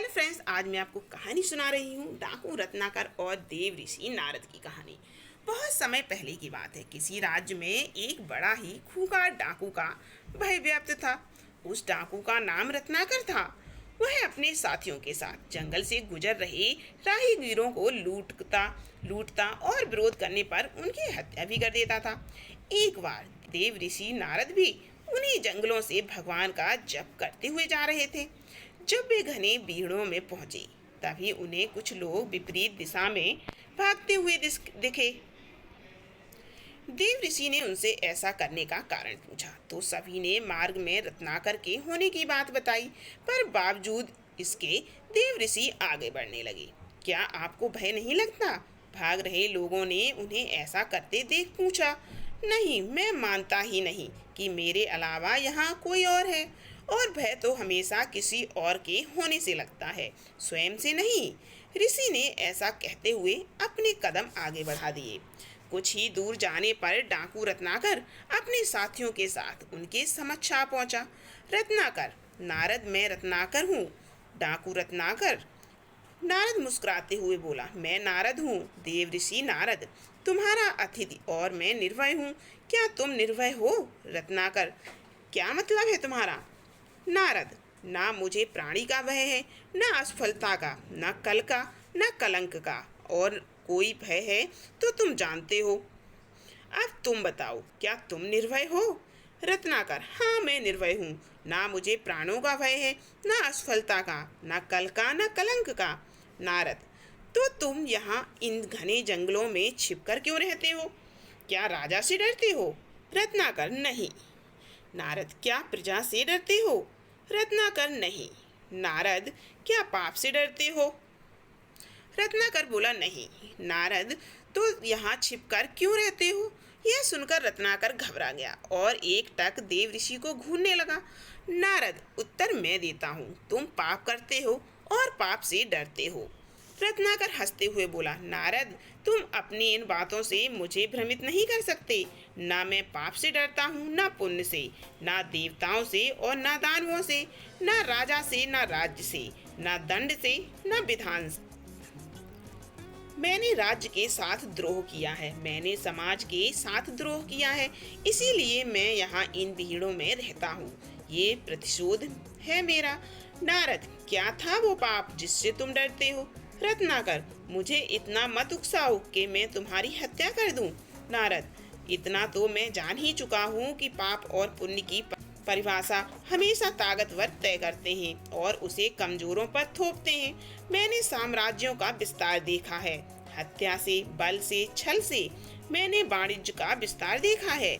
Hello friends, आज मैं आपको कहानी सुना रही हूँ डाकू रत्नाकर और देव ऋषि नारद की कहानी। बहुत समय पहले की बात है। किसी राज्य में एक बड़ा ही खूंखार डाकू का भय व्याप्त था। उस डाकू का नाम रत्नाकर था। वह अपने साथियों के साथ जंगल से गुजर रहे राहगीरों को लूटता और विरोध करने पर उनकी हत्या भी कर देता था। एक बार देव ऋषि नारद भी उन्हीं जंगलों से भगवान का जप करते हुए जा रहे थे। जब वे घने बीड़ों में पहुंचे, तभी उन्हें कुछ लोग विपरीत दिशा में भागते हुए दिखे। देव ऋषि ने उनसे ऐसा करने का कारण पूछा तो सभी ने मार्ग में रत्नाकर के होने की बात बताई, पर बावजूद इसके देव ऋषि आगे बढ़ने लगे। क्या आपको भय नहीं लगता? भाग रहे लोगों ने उन्हें ऐसा करते देख पूछा। नहीं, मैं मानता ही नहीं कि मेरे अलावा यहाँ कोई और है, और भय तो हमेशा किसी और के होने से लगता है, स्वयं से नहीं। ऋषि ने ऐसा कहते हुए अपने कदम आगे बढ़ा दिए। कुछ ही दूर जाने पर डाकू रत्नाकर अपने साथियों के साथ उनके समक्ष आ पहुंचा। रत्नाकर, नारद, मैं रत्नाकर हूँ। डाकू रत्नाकर, नारद मुस्कुराते हुए बोला, मैं नारद हूँ, देव ऋषि नारद, तुम्हारा अतिथि, और मैं निर्भय हूँ। क्या तुम निर्भय हो? रत्नाकर, क्या मतलब है तुम्हारा? नारद, ना मुझे प्राणी का भय है, न असफलता का, न कल का, न कलंक का, और कोई भय है तो तुम जानते हो। अब तुम बताओ, क्या तुम निर्भय हो? रत्नाकर, हाँ, मैं निर्भय हूँ। ना मुझे प्राणों का भय है, न असफलता का, न कल का, न कलंक का। नारद, तो तुम यहाँ इन घने जंगलों में छिपकर क्यों रहते हो? क्या राजा से डरते हो? रत्नाकर, नहीं। नारद, क्या प्रजा से डरते हो? रत्नाकर, नहीं। नारद, क्या पाप से डरते हो? रत्नाकर बोला, नहीं। नारद, तो यहाँ छिपकर क्यों रहते हो? यह सुनकर रत्नाकर घबरा गया और एक टक देव ऋषि को घूरने लगा। नारद, उत्तर मैं देता हूँ, तुम पाप करते हो और पाप से डरते हो। रत्नाकर हंसते हुए बोला, नारद, तुम अपनी इन बातों से मुझे भ्रमित नहीं कर सकते। ना मैं पाप से डरता हूँ, ना पुण्य से, ना देवताओं से और ना दानवों से, ना राजा से, ना राज्य से, ना दंड से, ना विधान से। मैंने राज्य के साथ द्रोह किया है, मैंने समाज के साथ द्रोह किया है, इसीलिए मैं यहाँ इन भीड़ों में रहता हूँ। ये प्रतिशोध है मेरा। नारद, क्या था वो पाप जिससे तुम डरते हो? रत्नाकर, मुझे इतना मत उकसाओ कि मैं तुम्हारी हत्या कर दूं। नारद, इतना तो मैं जान ही चुका हूँ कि पाप और पुण्य की परिभाषा हमेशा ताकतवर तय करते हैं और उसे कमजोरों पर थोपते हैं। मैंने साम्राज्यों का विस्तार देखा है, हत्या से, बल से, छल से। मैंने वाणिज्य का विस्तार देखा है,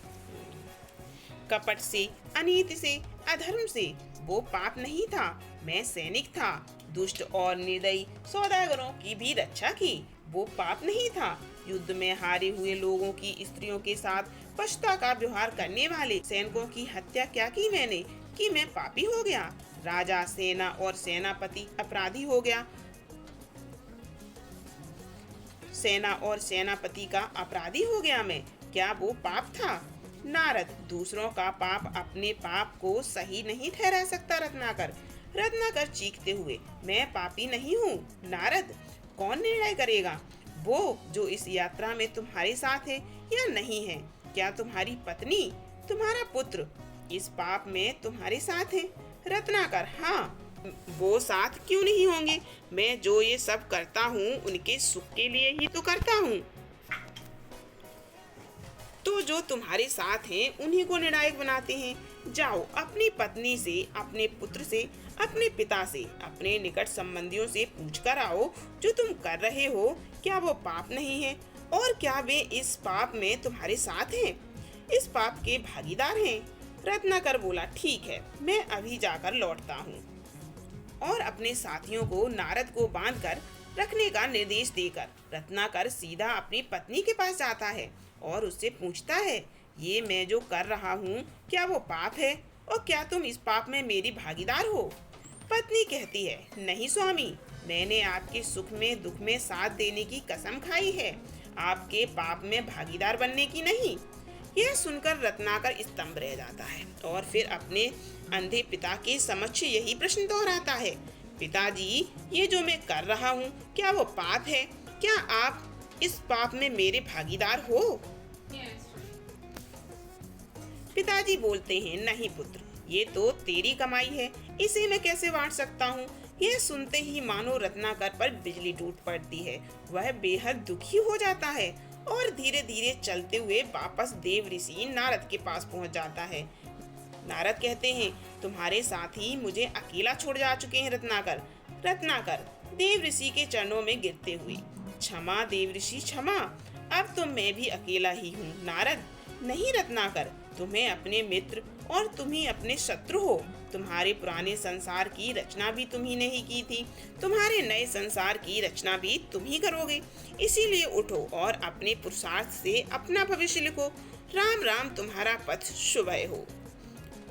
कपट से, अनीति से, अधर्म से। वो पाप नहीं था, मैं सैनिक था, दुष्ट और निर्दयी सौदागरों की भी रक्षा की। वो पाप नहीं था, युद्ध में हारे हुए लोगों की स्त्रियों के साथ पशुता का व्यवहार करने वाले सैनिकों की हत्या क्या की मैंने कि मैं पापी हो गया? राजा, सेना और सेनापति अपराधी हो गया। सेना और सेनापति का अपराधी हो गया मैं, क्या वो पाप था? नारद, दूसरों का पाप अपने पाप को सही नहीं ठहरा सकता। रत्नाकर, रत्नाकर चीखते हुए, मैं पापी नहीं हूँ। नारद, कौन निर्णय करेगा? वो जो इस यात्रा में तुम्हारे साथ है या नहीं है? क्या तुम्हारी पत्नी, तुम्हारा पुत्र इस पाप में तुम्हारे साथ है? रत्नाकर, हाँ, वो साथ क्यों नहीं होंगे? मैं जो ये सब करता हूँ उनके सुख के लिए ही तो करता हूँ। तो जो तुम्हारे साथ हैं उन्हीं को निर्णायक बनाते हैं। जाओ, अपनी पत्नी से, अपने पुत्र से, अपने पिता से, अपने निकट संबंधियों से पूछ कर आओ, जो तुम कर रहे हो क्या वो पाप नहीं है, और क्या वे इस पाप में तुम्हारे साथ हैं, इस पाप के भागीदार हैं? रत्नाकर बोला, ठीक है, मैं अभी जाकर लौटता हूँ। और अपने साथियों को नारद को बांधकर रखने का निर्देश देकर रत्नाकर सीधा अपनी पत्नी के पास जाता है और उससे पूछता है, ये मैं जो कर रहा हूँ क्या वो पाप है, और क्या तुम इस पाप में मेरी भागीदार हो? पत्नी कहती है, नहीं स्वामी, मैंने आपके सुख में दुख में साथ देने की कसम खाई है, आपके पाप में भागीदार बनने की नहीं। यह सुनकर रत्नाकर स्तंभ रह जाता है और फिर अपने अंधे पिता के समक्ष यही प्रश्न दोहराता है, पिताजी, ये जो मैं कर रहा हूँ क्या वो पाप है? क्या आप इस पाप में मेरे भागीदार हो? पिताजी बोलते हैं, नहीं पुत्र, ये तो तेरी कमाई है, इसे मैं कैसे बांट सकता हूँ? यह सुनते ही मानो रत्नाकर पर बिजली टूट पड़ती है। वह बेहद दुखी हो जाता है और धीरे धीरे चलते हुए वापस देव ऋषि नारद के पास पहुँच जाता है। नारद कहते हैं, तुम्हारे साथी मुझे अकेला छोड़ जा चुके हैं रत्नाकर। रत्नाकर देव ऋषि के चरणों में गिरते हुए, क्षमा देव ऋषि क्षमा, अब तो मैं भी अकेला ही हूँ। नारद, नहीं रत्नाकर, तुम्हें अपने मित्र और तुम ही अपने शत्रु हो। तुम्हारे पुराने संसार की रचना भी तुम ही ने ही की थी, तुम्हारे नए संसार की रचना भी तुम ही करोगे। इसीलिए उठो और अपने पुरुषार्थ से अपना भविष्य लिखो। राम राम, तुम्हारा पथ शुभ हो।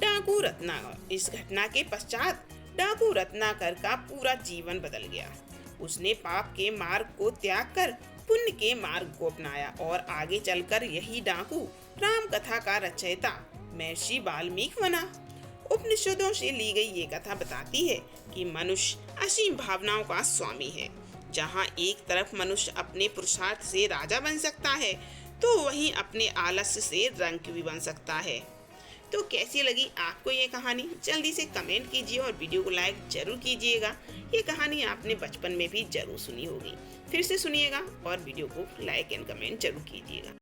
डाकू रत्नाकर। इस घटना के पश्चात डाकू रत्नाकर का पूरा जीवन बदल गया। उसने पाप के मार्ग को त्याग कर पुण्य के मार्ग को अपनाया और आगे चलकर यही डाकू राम कथा का रचयिता महर्षि वाल्मीकि बना। उपनिषदों से ली गई ये कथा बताती है कि मनुष्य असीम भावनाओं का स्वामी है। जहाँ एक तरफ मनुष्य अपने पुरुषार्थ से राजा बन सकता है, तो वहीं अपने आलस्य से रंक भी बन सकता है। तो कैसी लगी आपको ये कहानी? जल्दी से कमेंट कीजिए और वीडियो को लाइक जरूर कीजिएगा। ये कहानी आपने बचपन में भी जरूर सुनी होगी, फिर से सुनिएगा और वीडियो को लाइक एंड कमेंट जरूर कीजिएगा।